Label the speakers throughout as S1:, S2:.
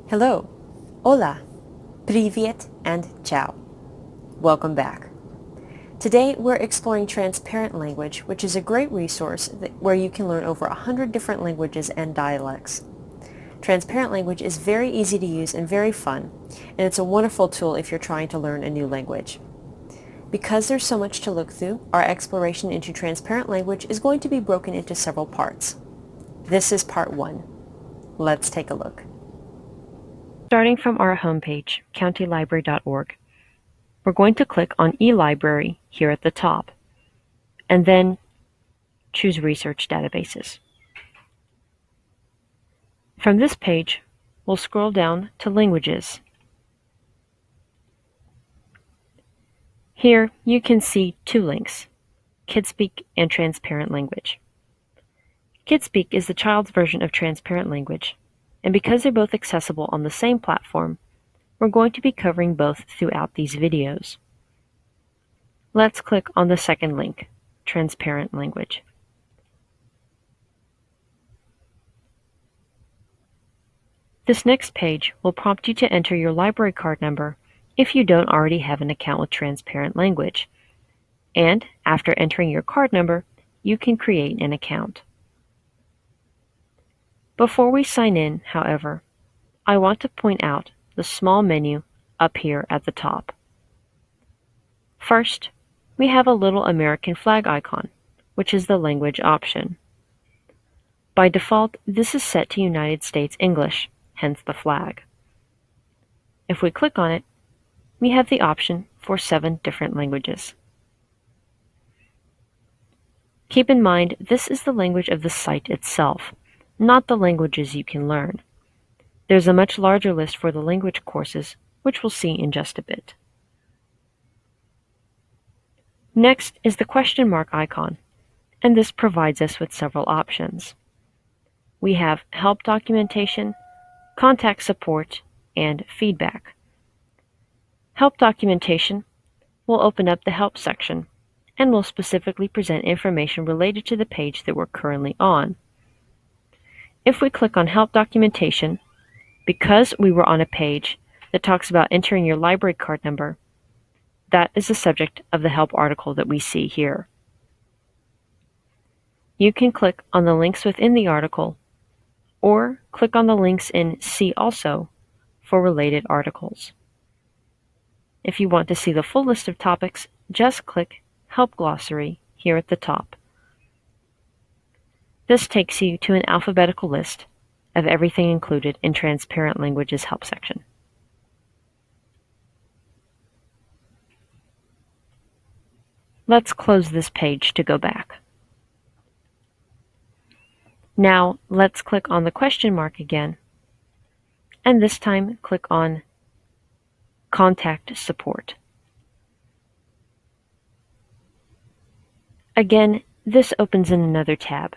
S1: Hello, hola, привет, and ciao. Welcome back. Today we're exploring transparent language, which is a great resource where you can learn over 100 different languages and dialects. Transparent language is very easy to use and very fun, and it's a wonderful tool if you're trying to learn a new language. Because there's so much to look through, our exploration into transparent language is going to be broken into several parts. This is part 1. Let's take a look. Starting from our homepage, countylibrary.org, we're going to click on eLibrary here at the top, and then choose Research Databases. From this page, we'll scroll down to Languages. Here you can see two links, KidSpeak and Transparent Language. KidSpeak is the child's version of Transparent Language, and because they're both accessible on the same platform, we're going to be covering both throughout these videos. Let's click on the second link, Transparent Language. This next page will prompt you to enter your library card number if you don't already have an account with Transparent Language. And after entering your card number, you can create an account. Before we sign in, however, I want to point out the small menu up here at the top. First, we have a little American flag icon, which is the language option. By default, this is set to United States English, hence the flag. If we click on it, we have the option for 7 different languages. Keep in mind, this is the language of the site itself, not the languages you can learn. There's a much larger list for the language courses, which we'll see in just a bit. Next is the question mark icon, and this provides us with several options. We have help documentation, contact support, and feedback. Help documentation will open up the help section and will specifically present information related to the page that we're currently on. If we click on help documentation, because we were on a page that talks about entering your library card number, that is the subject of the help article that we see here. You can click on the links within the article or click on the links in See Also for related articles. If you want to see the full list of topics, just click Help Glossary here at the top. This takes you to an alphabetical list of everything included in Transparent Language's help section. Let's close this page to go back. Now let's click on the question mark again, and this time click on Contact Support. Again, this opens in another tab,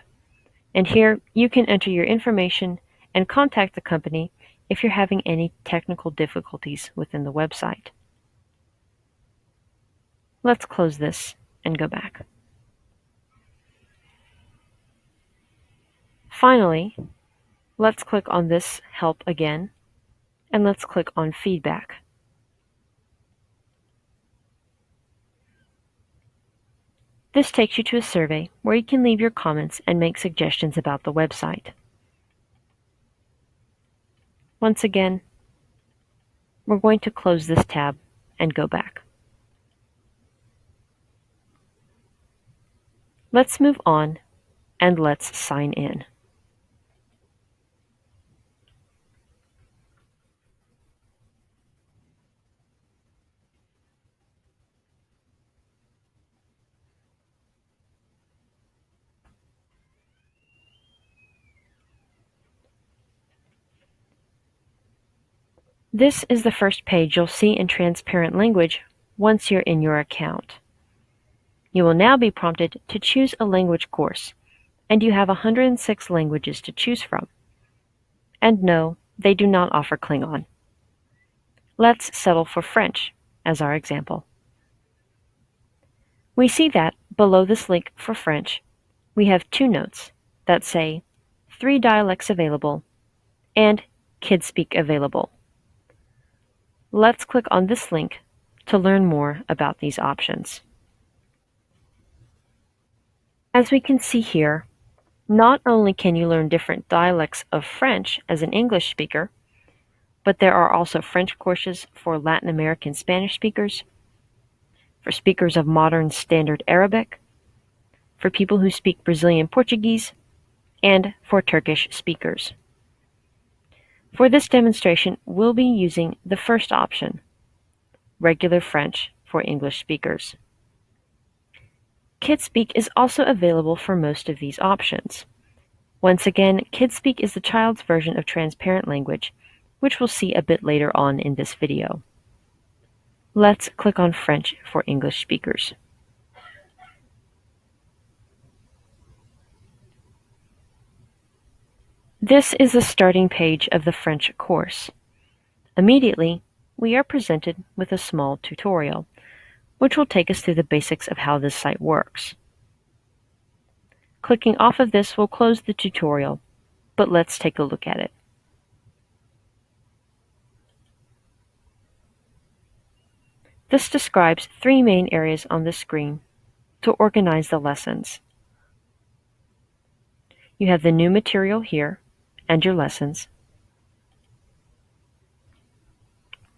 S1: and here you can enter your information and contact the company if you're having any technical difficulties within the website. Let's close this and go back. Finally, let's click on this help again, and let's click on feedback. This takes you to a survey where you can leave your comments and make suggestions about the website. Once again, we're going to close this tab and go back. Let's move on and let's sign in. This is the first page you'll see in Transparent Language once you're in your account. You will now be prompted to choose a language course, and you have 106 languages to choose from. And no, they do not offer Klingon. Let's settle for French as our example. We see that below this link for French, we have 2 notes that say 3 dialects available and KidSpeak available. Let's click on this link to learn more about these options. As we can see here, not only can you learn different dialects of French as an English speaker, but there are also French courses for Latin American Spanish speakers, for speakers of modern standard Arabic, for people who speak Brazilian Portuguese, and for Turkish speakers. For this demonstration, we'll be using the first option, regular French for English speakers. KidSpeak is also available for most of these options. Once again, KidSpeak is the child's version of transparent language, which we'll see a bit later on in this video. Let's click on French for English speakers. This is the starting page of the French course. Immediately, we are presented with a small tutorial, which will take us through the basics of how this site works. Clicking off of this will close the tutorial, but let's take a look at it. This describes three main areas on the screen to organize the lessons. You have the new material here and your lessons.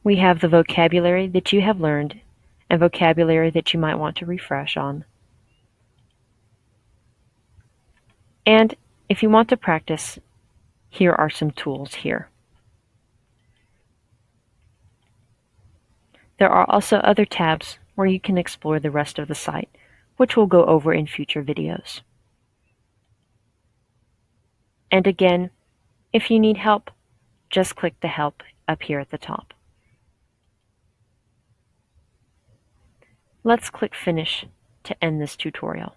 S1: We have the vocabulary that you have learned and vocabulary that you might want to refresh on. And if you want to practice, here are some tools here. There are also other tabs where you can explore the rest of the site, which we'll go over in future videos. And again, if you need help, just click the help up here at the top. Let's click Finish to end this tutorial.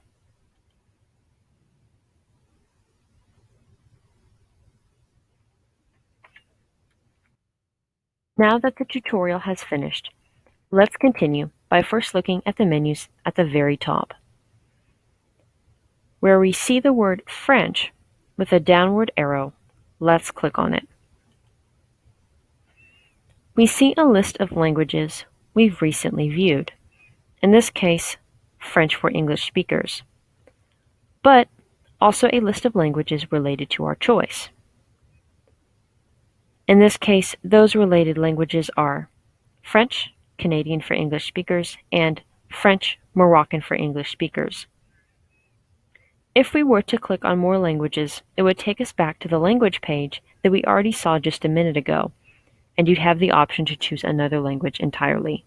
S1: Now that the tutorial has finished, let's continue by first looking at the menus at the very top. Where we see the word French with a downward arrow, let's click on it. We see a list of languages we've recently viewed, in this case, French for English speakers, but also a list of languages related to our choice. In this case, those related languages are French, Canadian for English speakers, and French, Moroccan for English speakers. If we were to click on more languages, it would take us back to the language page that we already saw just a minute ago, and you'd have the option to choose another language entirely.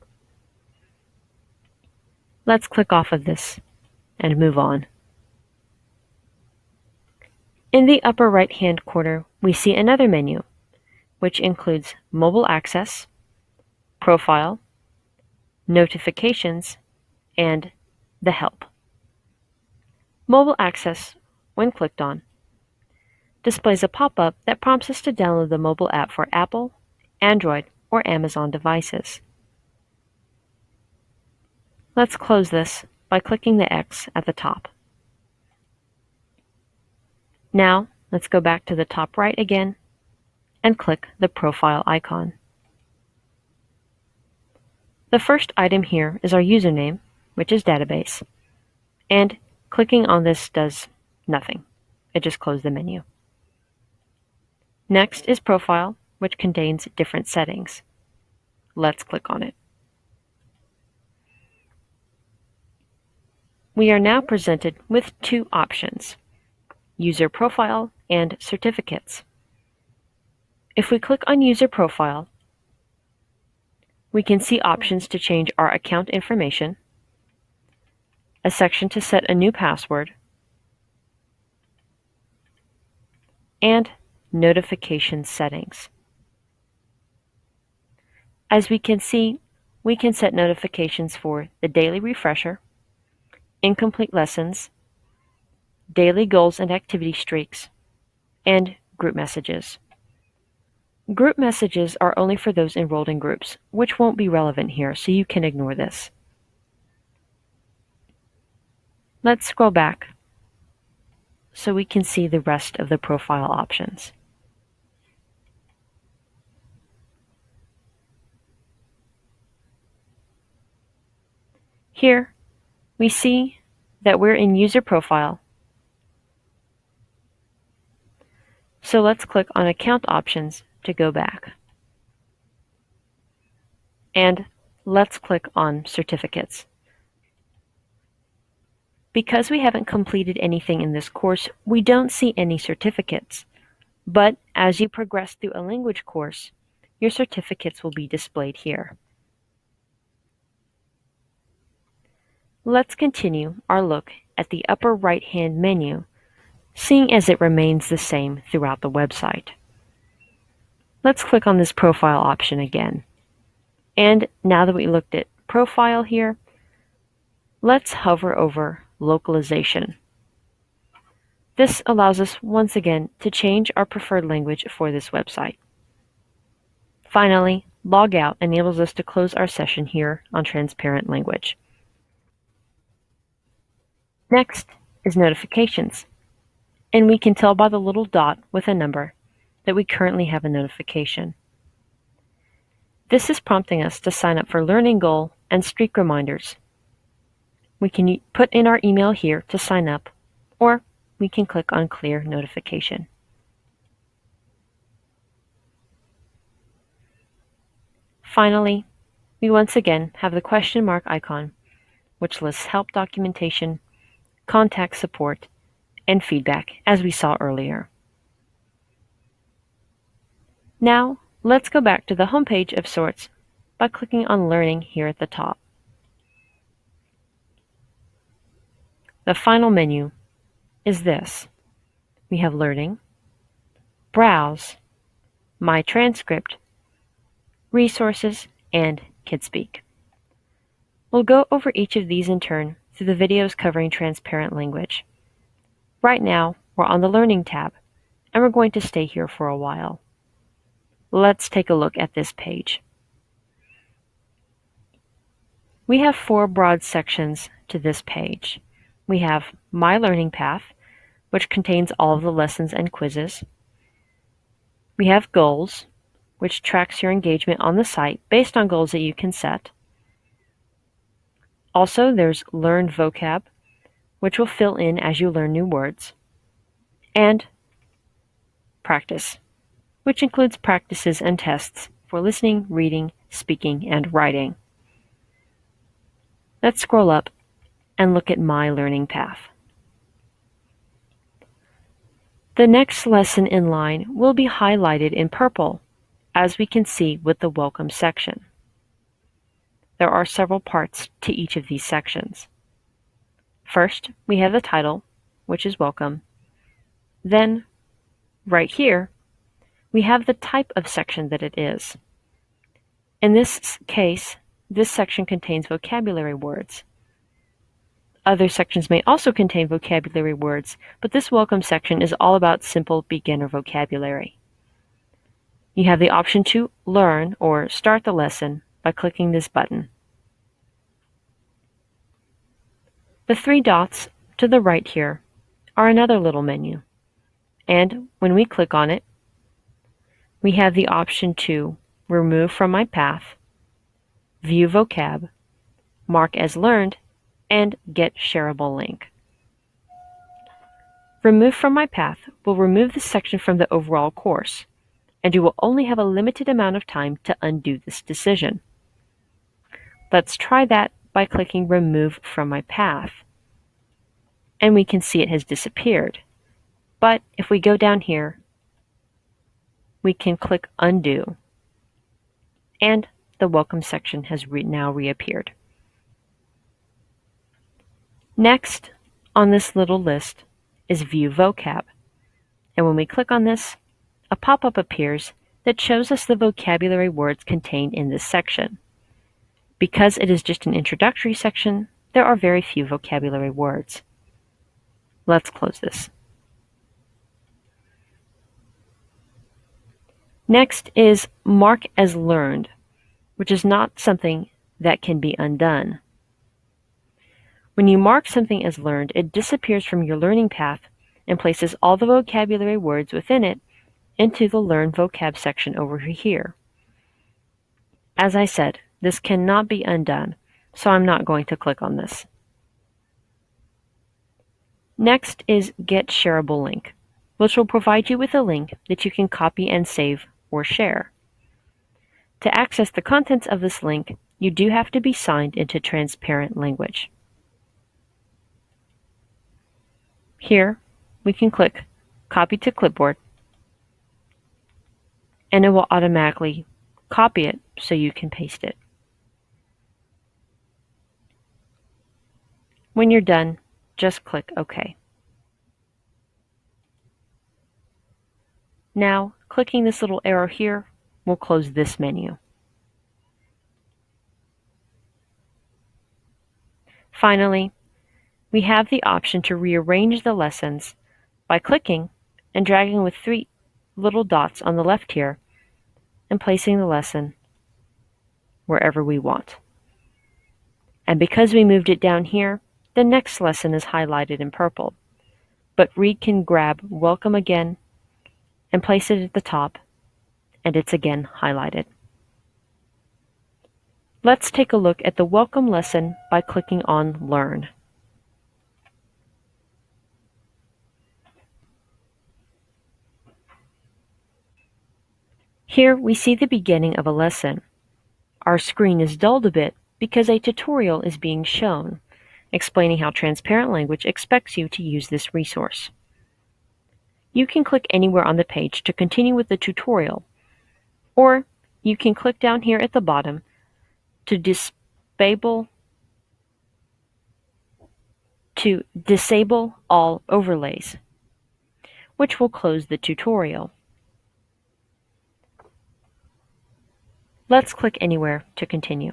S1: Let's click off of this and move on. In the upper right-hand corner, we see another menu, which includes mobile access, profile, notifications, and the help. Mobile access, when clicked on, displays a pop-up that prompts us to download the mobile app for Apple, Android, or Amazon devices. Let's close this by clicking the X at the top. Now, let's go back to the top right again and click the profile icon. The first item here is our username, which is database, and clicking on this does nothing. It just closed the menu. Next is profile, which contains different settings. Let's click on it. We are now presented with two options, user profile and certificates. If we click on user profile, we can see options to change our account information, a section to set a new password, and notification settings. As we can see, we can set notifications for the daily refresher, incomplete lessons, daily goals and activity streaks, and group messages. Group messages are only for those enrolled in groups, which won't be relevant here, so you can ignore this. Let's scroll back so we can see the rest of the profile options. Here, we see that we're in User Profile. So let's click on Account Options to go back. And let's click on Certificates. Because we haven't completed anything in this course, we don't see any certificates. But as you progress through a language course, your certificates will be displayed here. Let's continue our look at the upper right-hand menu, seeing as it remains the same throughout the website. Let's click on this Profile option again. And now that we looked at Profile here, let's hover over Localization. This allows us once again to change our preferred language for this website. Finally, Log Out enables us to close our session here on Transparent Language. Next is Notifications, and we can tell by the little dot with a number that we currently have a notification. This is prompting us to sign up for Learning Goal and Streak reminders. We can put in our email here to sign up, or we can click on Clear Notification. Finally, we once again have the question mark icon, which lists help documentation, contact support, and feedback, as we saw earlier. Now, let's go back to the home page of sorts by clicking on Learning here at the top. The final menu is this. We have Learning, Browse, My Transcript, Resources, and KidSpeak. We'll go over each of these in turn through the videos covering transparent language. Right now, we're on the Learning tab, and we're going to stay here for a while. Let's take a look at this page. We have 4 broad sections to this page. We have My Learning Path, which contains all of the lessons and quizzes. We have Goals, which tracks your engagement on the site based on goals that you can set. Also, there's Learned Vocab, which will fill in as you learn new words. And Practice, which includes practices and tests for listening, reading, speaking, and writing. Let's scroll up and look at My Learning Path. The next lesson in line will be highlighted in purple, as we can see with the Welcome section. There are several parts to each of these sections. First, we have the title, which is Welcome. Then, right here, we have the type of section that it is. In this case, this section contains vocabulary words. Other sections may also contain vocabulary words, but this Welcome section is all about simple beginner vocabulary. You have the option to learn or start the lesson by clicking this button. The 3 dots to the right here are another little menu, and when we click on it, we have the option to remove from my path, view vocab, mark as learned, and get shareable link. Remove from my path will remove this section from the overall course, and you will only have a limited amount of time to undo this decision. Let's try that by clicking Remove from my path. And we can see it has disappeared. But if we go down here, we can click Undo, and the Welcome section has now reappeared. Next on this little list is View Vocab. And when we click on this, a pop-up appears that shows us the vocabulary words contained in this section. Because it is just an introductory section, there are very few vocabulary words. Let's close this. Next is Mark as Learned, which is not something that can be undone. When you mark something as learned, it disappears from your learning path and places all the vocabulary words within it into the Learn Vocab section over here. As I said, this cannot be undone, so I'm not going to click on this. Next is Get Shareable Link, which will provide you with a link that you can copy and save or share. To access the contents of this link, you do have to be signed into Transparent Language. Here, we can click Copy to Clipboard, and it will automatically copy it so you can paste it. When you're done, just click OK. Now, clicking this little arrow here will close this menu. Finally, we have the option to rearrange the lessons by clicking and dragging with 3 little dots on the left here and placing the lesson wherever we want. And because we moved it down here, the next lesson is highlighted in purple. But Reed can grab Welcome again and place it at the top, and it's again highlighted. Let's take a look at the Welcome lesson by clicking on Learn. Here we see the beginning of a lesson. Our screen is dulled a bit because a tutorial is being shown, explaining how Transparent Language expects you to use this resource. You can click anywhere on the page to continue with the tutorial, or you can click down here at the bottom to disable all overlays, which will close the tutorial. Let's click anywhere to continue.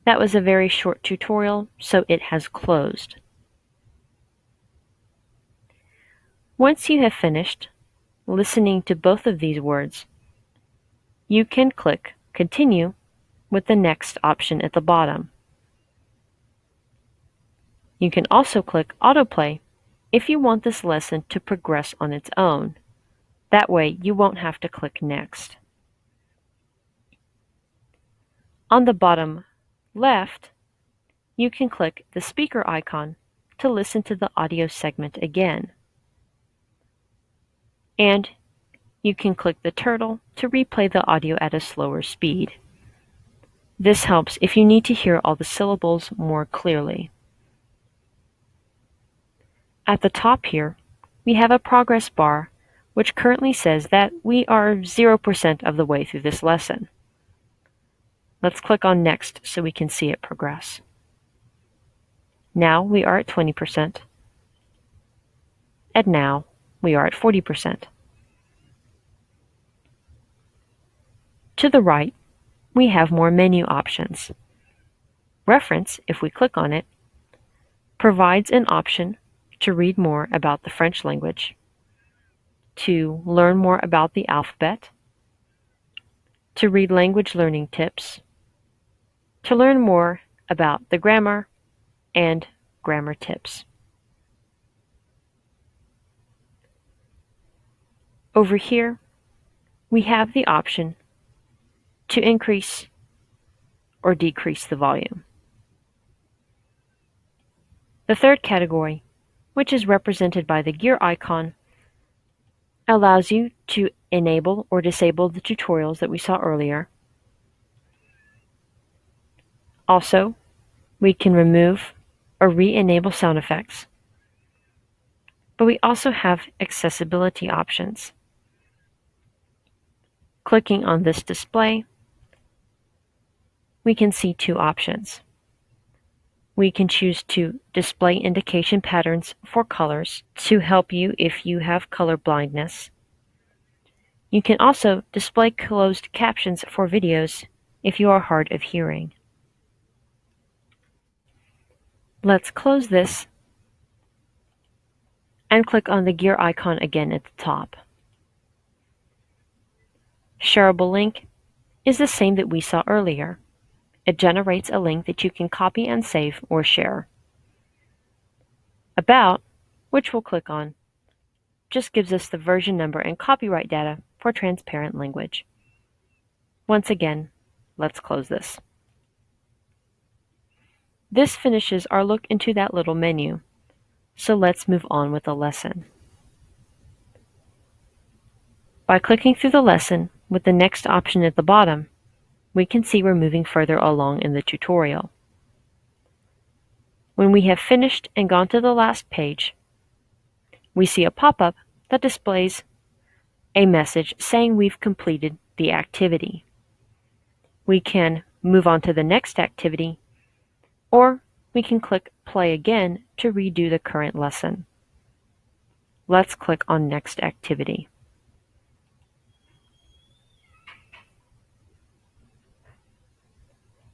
S1: That was a very short tutorial, so it has closed. Once you have finished listening to both of these words, you can click Continue with the next option at the bottom. You can also click Autoplay if you want this lesson to progress on its own. That way, you won't have to click Next. On the bottom left, you can click the speaker icon to listen to the audio segment again. And you can click the turtle to replay the audio at a slower speed. This helps if you need to hear all the syllables more clearly. At the top here, we have a progress bar which currently says that we are 0% of the way through this lesson. Let's click on Next so we can see it progress. Now we are at 20%, and now we are at 40%. To the right, we have more menu options. Reference, if we click on it, provides an option to read more about the French language, to learn more about the alphabet, to read language learning tips, to learn more about the grammar, and grammar tips. Over here, we have the option to increase or decrease the volume. The third category, which is represented by the gear icon, allows you to enable or disable the tutorials that we saw earlier. Also, we can remove or re-enable sound effects. But we also have accessibility options. Clicking on this display, we can see 2 options. We can choose to display indication patterns for colors to help you if you have color blindness. You can also display closed captions for videos if you are hard of hearing. Let's close this and click on the gear icon again at the top. Shareable link is the same that we saw earlier. It generates a link that you can copy and save or share. About, which we'll click on, just gives us the version number and copyright data for Transparent Language. Once again, Let's close this. This finishes our look into that little menu. So let's move on with the lesson. By clicking through the lesson with the next option at the bottom, we can see we're moving further along in the tutorial. When we have finished and gone to the last page, we see a pop-up that displays a message saying we've completed the activity. We can move on to the next activity, or we can click play again to redo the current lesson. Let's click on Next Activity.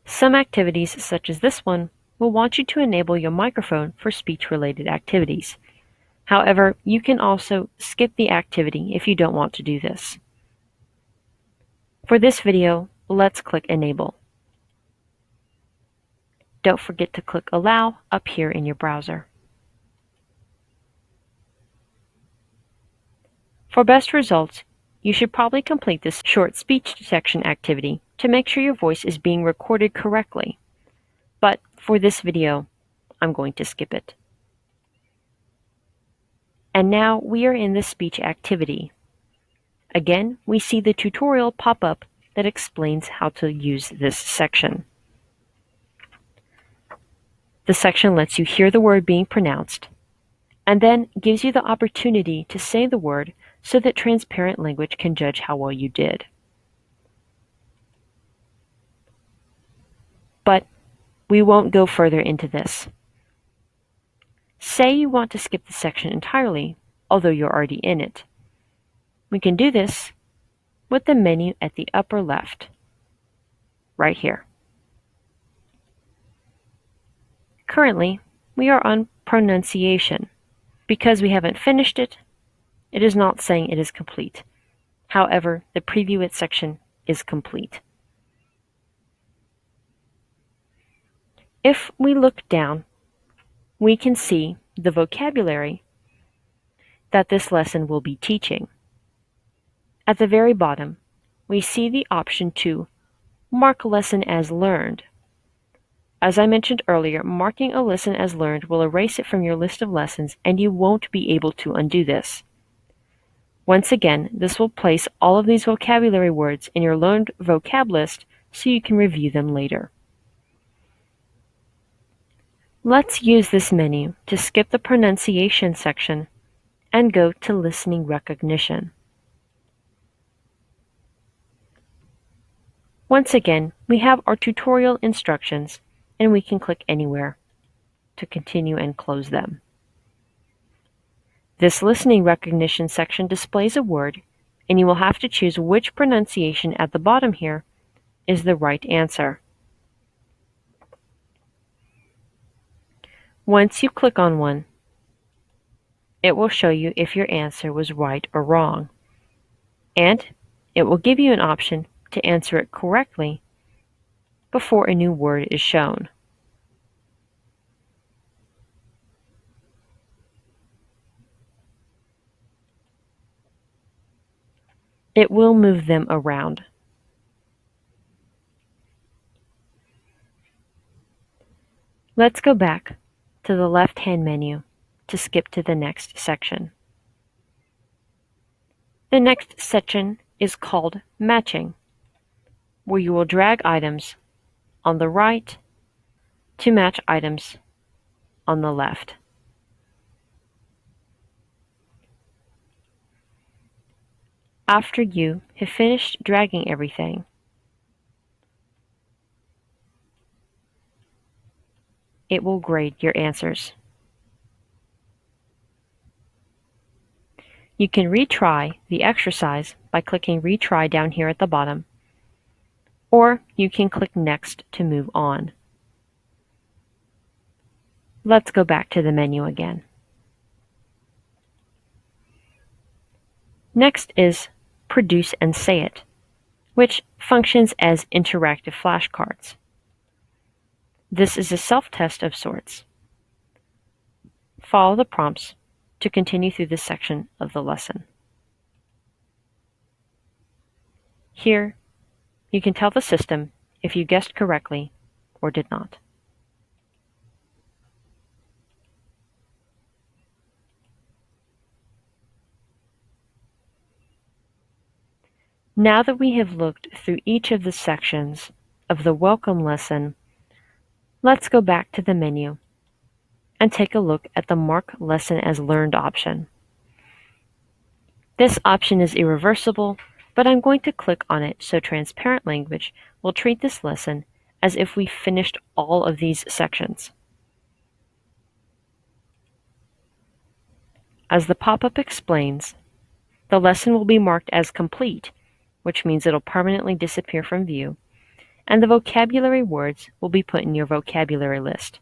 S1: Some activities, such as this one, will want you to enable your microphone for speech-related activities. However, you can also skip the activity if you don't want to do this. For this video, let's click Enable. Don't forget to click Allow up here in your browser. For best results, you should probably complete this short speech detection activity to make sure your voice is being recorded correctly. But for this video, I'm going to skip it. And now we are in the speech activity. Again, we see the tutorial pop up that explains how to use this section. The section lets you hear the word being pronounced, and then gives you the opportunity to say the word so that transparent language can judge how well you did. But we won't go further into this. Say you want to skip the section entirely, although you're already in it. We can do this with the menu at the upper left, right here. Currently, we are on pronunciation. Because we haven't finished it, it is not saying it is complete. However, the Preview It section is complete. If we look down, we can see the vocabulary that this lesson will be teaching. At the very bottom, we see the option to mark lesson as learned. As I mentioned earlier, marking a lesson as learned will erase it from your list of lessons, and you won't be able to undo this. Once again, this will place all of these vocabulary words in your learned vocab list so you can review them later. Let's use this menu to skip the pronunciation section and go to listening recognition. Once again, we have our tutorial instructions, and we can click anywhere to continue and close them. This listening recognition section displays a word, and you will have to choose which pronunciation at the bottom here is the right answer. Once you click on one, it will show you if your answer was right or wrong, and it will give you an option to answer it correctly before a new word is shown. It will move them around. Let's go back to the left-hand menu to skip to the next section. The next section is called Matching, where you will drag items on the right to match items on the left. After you have finished dragging everything, it will grade your answers. You can retry the exercise by clicking Retry down here at the bottom, or you can click Next to move on. Let's go back to the menu again. Next is Produce and Say It, which functions as interactive flashcards. This is a self-test of sorts. Follow the prompts to continue through this section of the lesson. Here, you can tell the system if you guessed correctly or did not. Now that we have looked through each of the sections of the welcome lesson, let's go back to the menu and take a look at the Mark Lesson as Learned option. This option is irreversible, but I'm going to click on it so Transparent Language will treat this lesson as if we finished all of these sections. As the pop-up explains, the lesson will be marked as complete, which means it'll permanently disappear from view, and the vocabulary words will be put in your vocabulary list.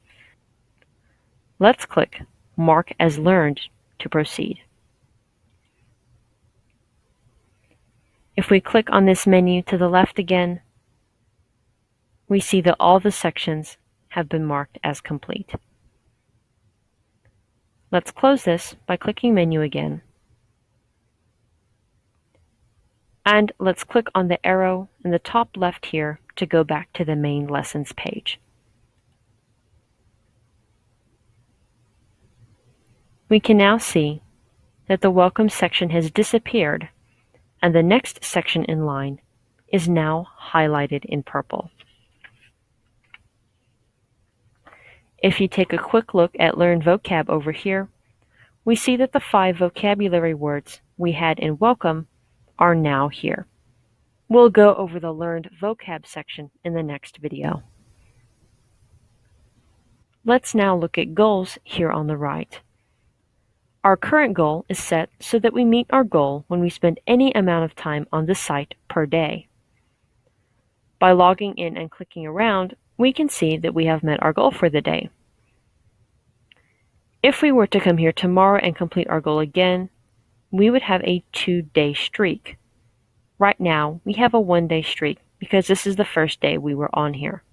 S1: Let's click Mark as Learned to proceed. If we click on this menu to the left again, we see that all the sections have been marked as complete. Let's close this by clicking Menu again. And let's click on the arrow in the top left here to go back to the main lessons page. We can now see that the Welcome section has disappeared and the next section in line is now highlighted in purple. If you take a quick look at Learn Vocab over here, we see that the 5 vocabulary words we had in Welcome are now here. We'll go over the Learned Vocab section in the next video. Let's now look at goals here on the right. Our current goal is set so that we meet our goal when we spend any amount of time on the site per day. By logging in and clicking around, we can see that we have met our goal for the day. If we were to come here tomorrow and complete our goal again, we would have a 2-day streak. Right now, we have a 1-day streak because this is the first day we were on here.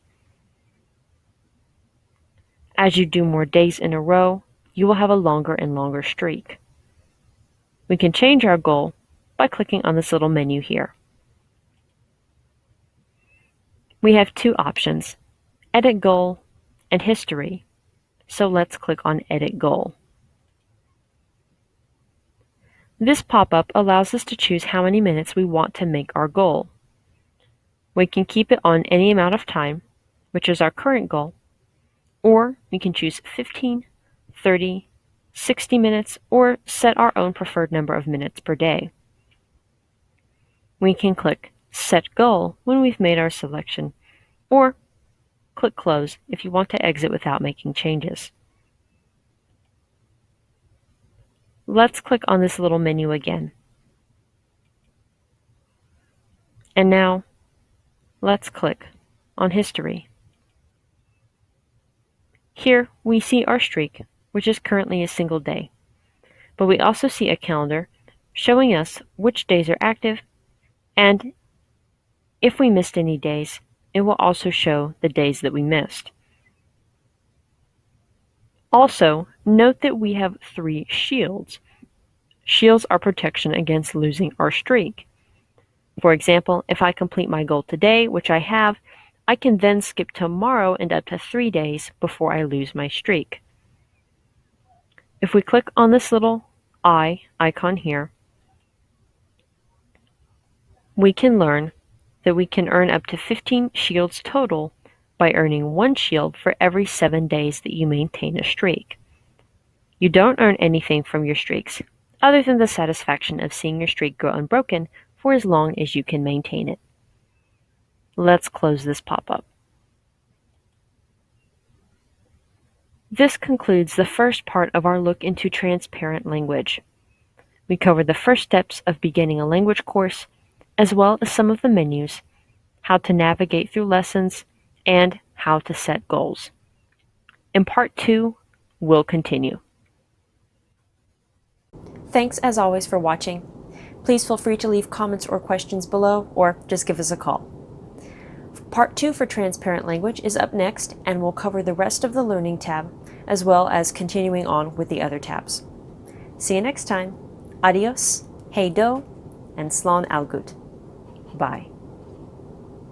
S1: As you do more days in a row, you will have a longer and longer streak. We can change our goal by clicking on this little menu here. We have 2 options, Edit Goal and History. So let's click on Edit Goal. This pop-up allows us to choose how many minutes we want to make our goal. We can keep it on any amount of time, which is our current goal, or we can choose 15, 30, 60 minutes, or set our own preferred number of minutes per day. We can click Set Goal when we've made our selection, or click Close if you want to exit without making changes. Let's click on this little menu again. And now, let's click on History. Here we see our streak, which is currently a single day. But we also see a calendar showing us which days are active, and if we missed any days, it will also show the days that we missed. Also, note that we have 3 shields. Shields are protection against losing our streak. For example, if I complete my goal today, which I have, I can then skip tomorrow and up to 3 days before I lose my streak. If we click on this little eye icon here, we can learn that we can earn up to 15 shields total by earning 1 shield for every 7 days that you maintain a streak. You don't earn anything from your streaks, other than the satisfaction of seeing your streak go unbroken for as long as you can maintain it. Let's close this pop-up. This concludes the first part of our look into transparent language. We covered the first steps of beginning a language course, as well as some of the menus, how to navigate through lessons, and how to set goals. In part 2, we'll continue.
S2: Thanks as always for watching. Please feel free to leave comments or questions below, or just give us a call. Part 2 for transparent language is up next, and we'll cover the rest of the Learning tab, as well as continuing on with the other tabs. See you next time. Adios, hey do, and slán algut. Bye.